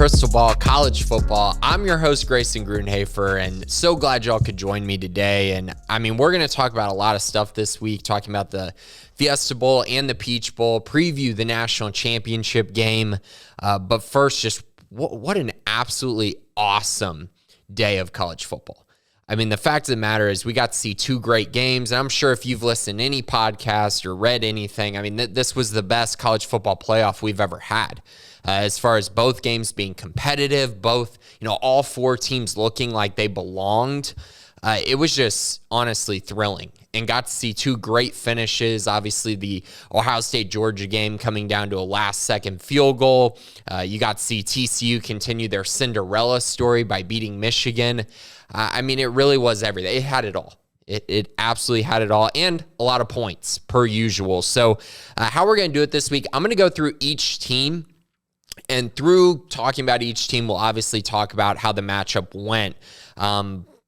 Crystal Ball College Football. I'm your host, Grayson Grunhafer, and so glad y'all could join me today. And we're going to talk about a lot of stuff this week, talking about the Fiesta Bowl and the Peach Bowl, preview the national championship game. But first, just what an absolutely awesome day of college football. The fact of the matter is we got to see two great games, and I'm sure if you've listened to any podcast or read anything, this was the best college football playoff we've ever had. As far as both games being competitive, both, all four teams looking like they belonged. It was just honestly thrilling and got to see two great finishes. Obviously, the Ohio State-Georgia game coming down to a last-second field goal. You got to see TCU continue their Cinderella story by beating Michigan. It really was everything. It had it all. It absolutely had it all, and a lot of points per usual. So how we're going to do it this week, I'm going to go through each team. And through talking about each team, we'll obviously talk about how the matchup went.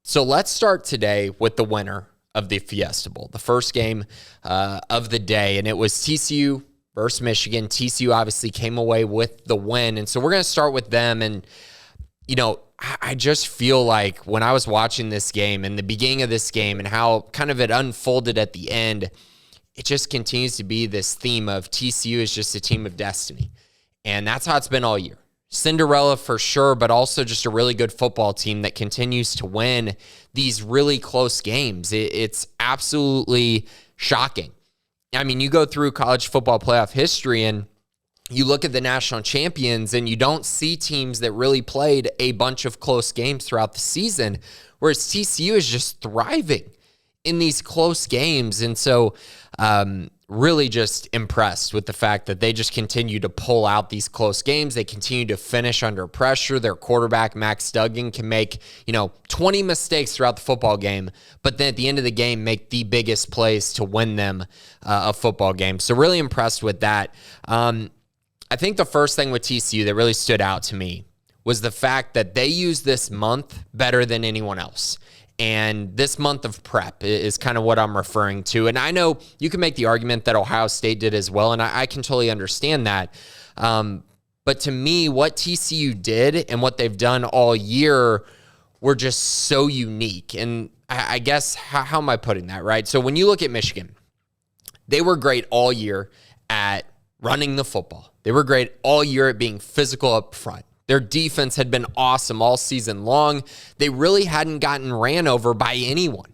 So let's start today with the winner of the Fiesta Bowl, the first game of the day, and it was TCU versus Michigan. TCU obviously came away with the win, and so we're going to start with them. And, I just feel like when I was watching this game and the beginning of this game and how kind of it unfolded at the end, it just continues to be this theme of TCU is just a team of destiny. And that's how it's been all year. Cinderella for sure, but also just a really good football team that continues to win these really close games. It's absolutely shocking. You go through college football playoff history and you look at the national champions and you don't see teams that really played a bunch of close games throughout the season, whereas TCU is just thriving in these close games. And so, really just impressed with the fact that they just continue to pull out these close games. They continue to finish under pressure. Their quarterback, Max Duggan, can make, 20 mistakes throughout the football game, but then at the end of the game, make the biggest plays to win them a football game. So really impressed with that. I think the first thing with TCU that really stood out to me was the fact that they used this month better than anyone else. And this month of prep is kind of what I'm referring to. And I know you can make the argument that Ohio State did as well, and I can totally understand that. But to me, what TCU did and what they've done all year were just so unique. And I guess, how am I putting that, right? So when you look at Michigan, they were great all year at running the football. They were great all year at being physical up front. Their defense had been awesome all season long. They really hadn't gotten ran over by anyone.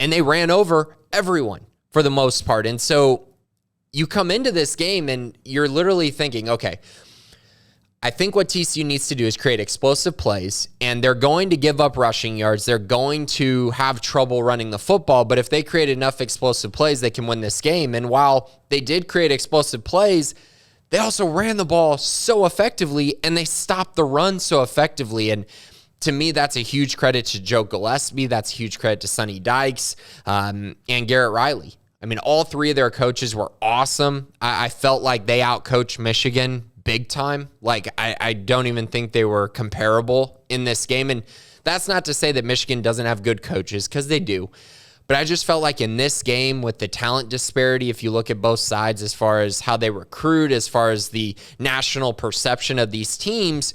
And they ran over everyone for the most part. And so you come into this game and you're literally thinking, okay, I think what TCU needs to do is create explosive plays, and they're going to give up rushing yards. They're going to have trouble running the football, but if they create enough explosive plays, they can win this game. And while they did create explosive plays, they also ran the ball so effectively, and they stopped the run so effectively. And to me, that's a huge credit to Joe Gillespie. That's a huge credit to Sonny Dykes and Garrett Riley. All three of their coaches were awesome. I felt like they outcoached Michigan big time. I don't even think they were comparable in this game. And that's not to say that Michigan doesn't have good coaches, because they do. But I just felt like in this game, with the talent disparity, if you look at both sides as far as how they recruit, as far as the national perception of these teams,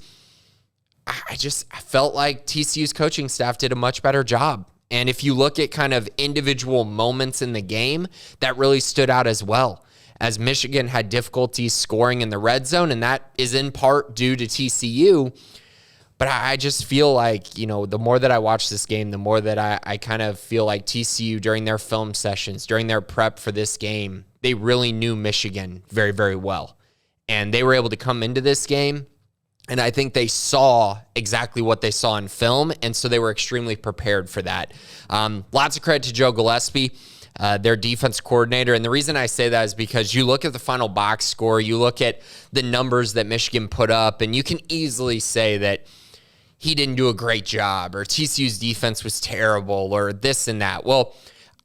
I felt like TCU's coaching staff did a much better job. And if you look at kind of individual moments in the game, that really stood out as well, as Michigan had difficulties scoring in the red zone, and that is in part due to TCU. But I just feel like, the more that I watch this game, the more that I kind of feel like TCU, during their film sessions, during their prep for this game, they really knew Michigan very, very well. And they were able to come into this game, and I think they saw exactly what they saw in film, and so they were extremely prepared for that. Lots of credit to Joe Gillespie, their defense coordinator. And the reason I say that is because you look at the final box score, you look at the numbers that Michigan put up, and you can easily say that he didn't do a great job, or TCU's defense was terrible, or this and that. Well,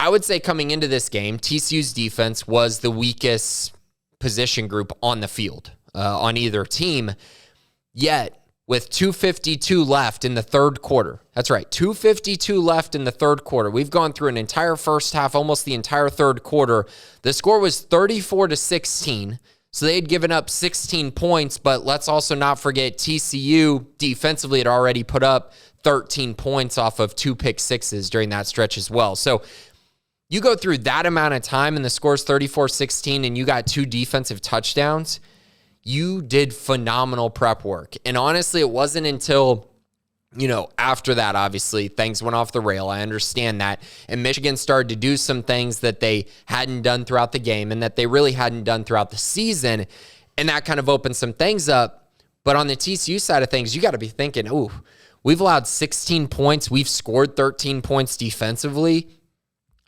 I would say coming into this game, TCU's defense was the weakest position group on the field on either team. Yet, with 2:52 left in the third quarter, that's right, 2:52 left in the third quarter. We've gone through an entire first half, almost the entire third quarter. The score was 34-16. So they had given up 16 points, but let's also not forget TCU defensively had already put up 13 points off of 2 pick sixes during that stretch as well. So you go through that amount of time and the score's 34-16 and you got 2 defensive touchdowns. You did phenomenal prep work. And honestly, it wasn't until, after that, obviously, things went off the rail. I understand that. And Michigan started to do some things that they hadn't done throughout the game and that they really hadn't done throughout the season. And that kind of opened some things up. But on the TCU side of things, you got to be thinking, ooh, we've allowed 16 points. We've scored 13 points defensively.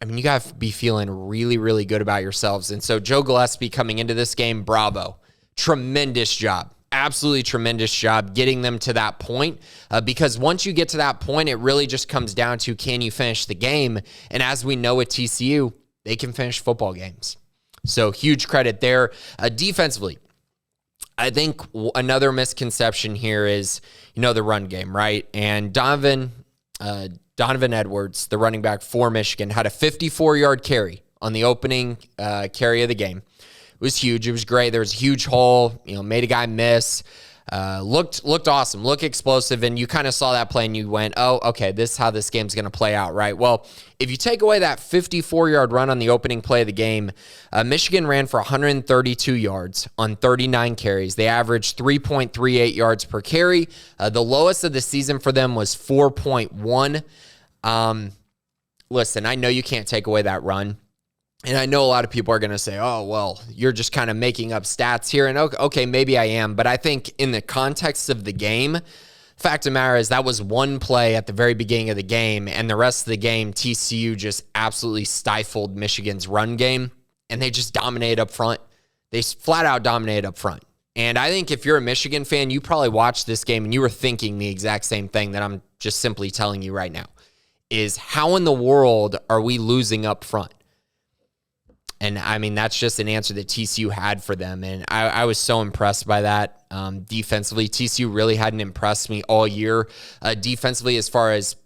I mean, you got to be feeling really, really good about yourselves. And so Joe Gillespie coming into this game, bravo. Tremendous job. Absolutely tremendous job getting them to that point, because once you get to that point, it really just comes down to, can you finish the game? And as we know at TCU, they can finish football games. So huge credit there. Defensively, I think another misconception here is, the run game, right? And Donovan Edwards, the running back for Michigan, had a 54-yard carry on the opening carry of the game. It was huge. It was great. There was a huge hole, made a guy miss. Looked awesome, looked explosive, and you kind of saw that play and you went, oh, okay, this is how this game's going to play out, right? Well, if you take away that 54-yard run on the opening play of the game, Michigan ran for 132 yards on 39 carries. They averaged 3.38 yards per carry. The lowest of the season for them was 4.1. Listen, I know you can't take away that run. And I know a lot of people are going to say, oh, well, you're just kind of making up stats here. And okay, maybe I am. But I think in the context of the game, fact of the matter is that was one play at the very beginning of the game. And the rest of the game, TCU just absolutely stifled Michigan's run game. And they just dominated up front. They flat out dominated up front. And I think if you're a Michigan fan, you probably watched this game and you were thinking the exact same thing that I'm just simply telling you right now, is how in the world are we losing up front? And, I mean, that's just an answer that TCU had for them. And I was so impressed by that defensively. TCU really hadn't impressed me all year defensively as far as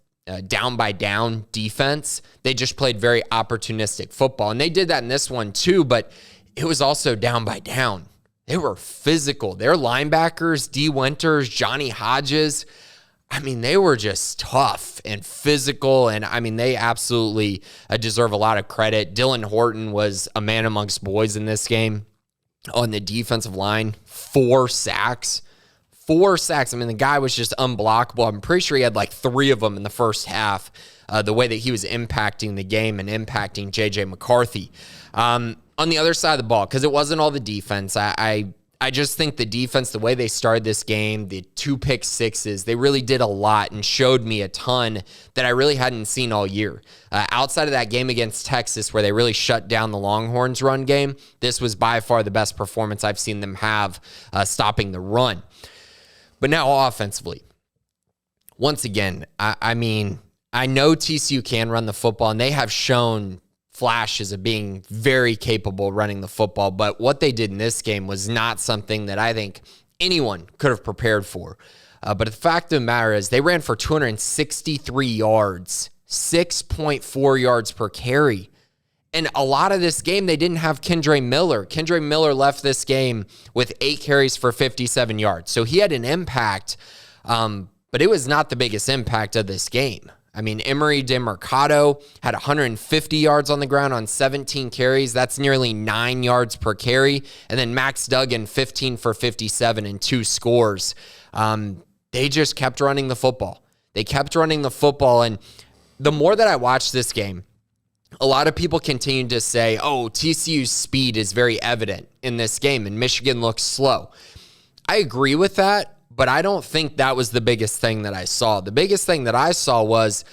down-by-down defense. They just played very opportunistic football. And they did that in this one too, but it was also down-by-down. They were physical. Their linebackers, D. Winters, Johnny Hodges, I mean, they were just tough and physical, and I mean, they absolutely deserve a lot of credit. Dylan Horton was a man amongst boys in this game on the defensive line. 4 sacks. 4 sacks. I mean, the guy was just unblockable. I'm pretty sure he had like 3 of them in the first half, the way that he was impacting the game and impacting J.J. McCarthy. On the other side of the ball, because it wasn't all the defense, I just think the defense, the way they started this game, the 2 pick sixes, they really did a lot and showed me a ton that I really hadn't seen all year. Outside of that game against Texas where they really shut down the Longhorns run game, this was by far the best performance I've seen them have stopping the run. But now offensively, once again, I mean, I know TCU can run the football, and they have shown flashes of being very capable running the football, but what they did in this game was not something that I think anyone could have prepared for. But the fact of the matter is they ran for 263 yards, 6.4 yards per carry. And a lot of this game, they didn't have Kendre Miller. Kendre Miller left this game with 8 carries for 57 yards. So he had an impact, but it was not the biggest impact of this game. I mean, Emery DeMercado had 150 yards on the ground on 17 carries. That's nearly 9 yards per carry. And then Max Duggan, 15 for 57 and 2 scores. They just kept running the football. They kept running the football. And the more that I watched this game, a lot of people continued to say, oh, TCU's speed is very evident in this game, and Michigan looks slow. I agree with that. But I don't think that was the biggest thing that I saw. The biggest thing that I saw was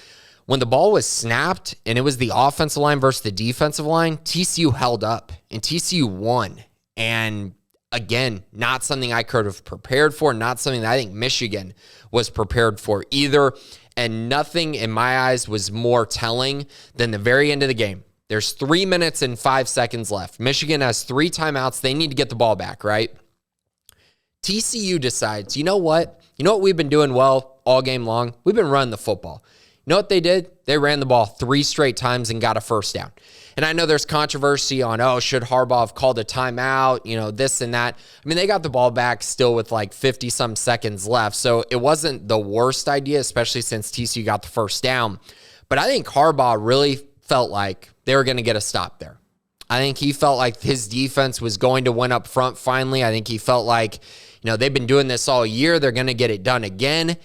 when the ball was snapped and it was the offensive line versus the defensive line, TCU held up and TCU won. And again, not something I could have prepared for, not something that I think Michigan was prepared for either. And nothing in my eyes was more telling than the very end of the game. There's 3 minutes and 5 seconds left. Michigan has 3 timeouts. They need to get the ball back, right? TCU decides, you know what? You know what we've been doing well all game long? We've been running the football. You know what they did? They ran the ball 3 straight times and got a first down. And I know there's controversy on, should Harbaugh have called a timeout, this and that. I mean, they got the ball back still with like 50-some seconds left. So it wasn't the worst idea, especially since TCU got the first down. But I think Harbaugh really felt like they were going to get a stop there. I think he felt like his defense was going to win up front finally. I think he felt like, they've been doing this all year. They're going to get it done again.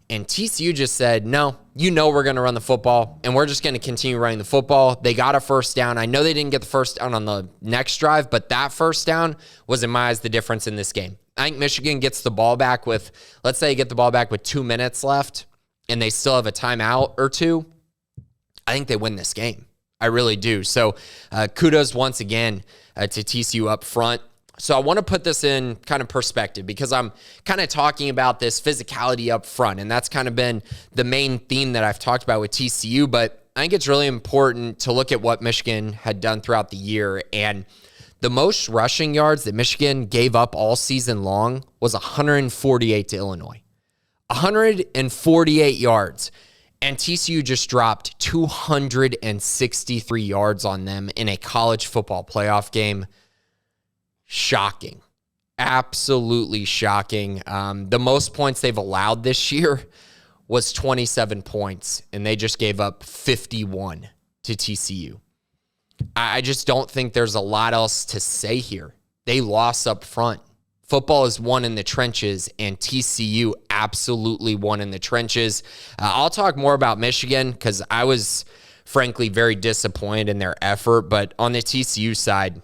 And TCU just said, no, we're going to run the football, and we're just going to continue running the football. They got a first down. I know they didn't get the first down on the next drive, but that first down was, in my eyes, the difference in this game. I think Michigan gets the ball back with, let's say you get the ball back with 2 minutes left, and they still have a timeout or two. I think they win this game. I really do. So kudos once again to TCU up front. So I want to put this in kind of perspective because I'm kind of talking about this physicality up front, and that's kind of been the main theme that I've talked about with TCU, but I think it's really important to look at what Michigan had done throughout the year, and the most rushing yards that Michigan gave up all season long was 148 to Illinois. 148 yards. And TCU just dropped 263 yards on them in a college football playoff game. Shocking. Absolutely shocking. The most points they've allowed this year was 27 points, and they just gave up 51 to TCU. I just don't think there's a lot else to say here. They lost up front. Football is won in the trenches, and TCU absolutely won in the trenches. I'll talk more about Michigan because I was, frankly, very disappointed in their effort. But on the TCU side,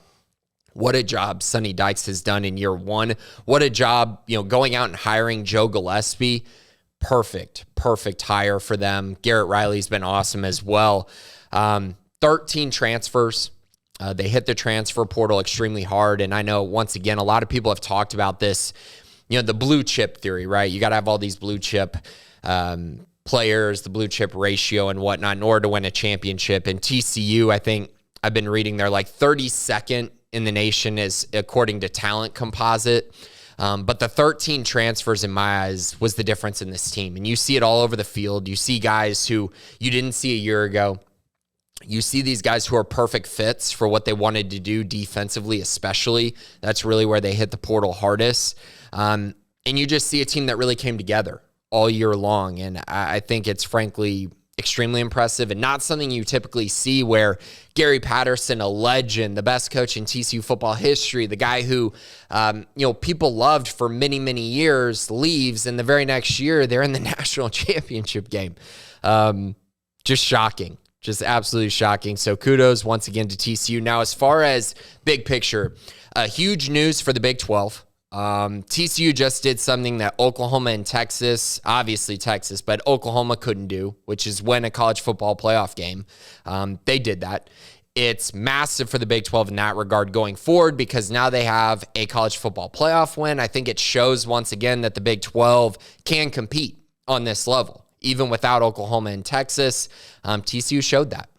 what a job Sonny Dykes has done in year one. What a job, going out and hiring Joe Gillespie. Perfect hire for them. Garrett Riley's been awesome as well. 13 transfers. They hit the transfer portal extremely hard. And I know, once again, a lot of people have talked about this, the blue chip theory, right? You got to have all these blue chip players, the blue chip ratio and whatnot in order to win a championship. And TCU, I think I've been reading they're like 32nd in the nation is according to talent composite. But the 13 transfers, in my eyes, was the difference in this team. And you see it all over the field. You see guys who you didn't see a year ago. You see these guys who are perfect fits for what they wanted to do defensively, especially. That's really where they hit the portal hardest. And you just see a team that really came together all year long. And I think it's frankly extremely impressive and not something you typically see where Gary Patterson, a legend, the best coach in TCU football history, the guy who, people loved for many, many years, leaves. And the very next year, they're in the national championship game. Just shocking. Just absolutely shocking. So kudos once again to TCU. Now, as far as big picture, huge news for the Big 12. TCU just did something that Oklahoma and Texas, obviously Texas, but Oklahoma couldn't do, which is win a college football playoff game. They did that. It's massive for the Big 12 in that regard going forward because now they have a college football playoff win. I think it shows once again that the Big 12 can compete on this level. Even without Oklahoma and Texas, TCU showed that.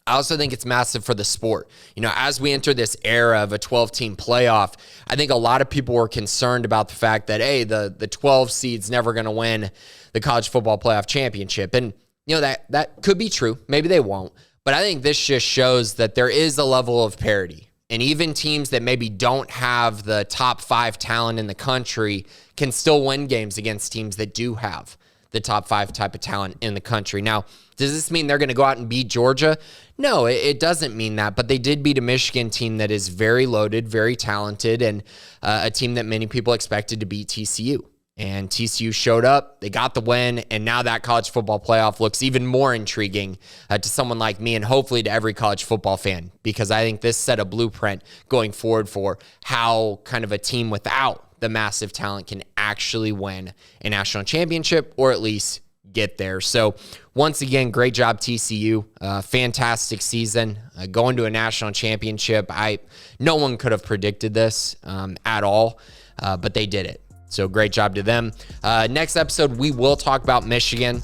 I also think it's massive for the sport. As we enter this era of a 12-team playoff, I think a lot of people were concerned about the fact that, hey, the 12 seed's never going to win the college football playoff championship. And, that could be true. Maybe they won't. But I think this just shows that there is a level of parity. And even teams that maybe don't have the top 5 talent in the country can still win games against teams that do have the top 5 type of talent in the country. Now, does this mean they're going to go out and beat Georgia? No, it doesn't mean that, but they did beat a Michigan team that is very loaded, very talented, and a team that many people expected to beat TCU. And TCU showed up, they got the win, and now that college football playoff looks even more intriguing to someone like me and hopefully to every college football fan, because I think this set a blueprint going forward for how kind of a team without the massive talent can actually win a national championship or at least get there. So once again, great job TCU. Fantastic season. Going to a national championship. No one could have predicted this at all, but they did it. So great job to them. Next episode, we will talk about Michigan.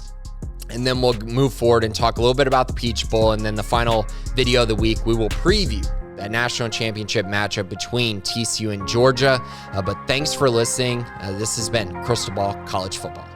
And then we'll move forward and talk a little bit about the Peach Bowl. And then the final video of the week, we will preview that national championship matchup between TCU and Georgia. But thanks for listening. This has been Crystal Ball College Football.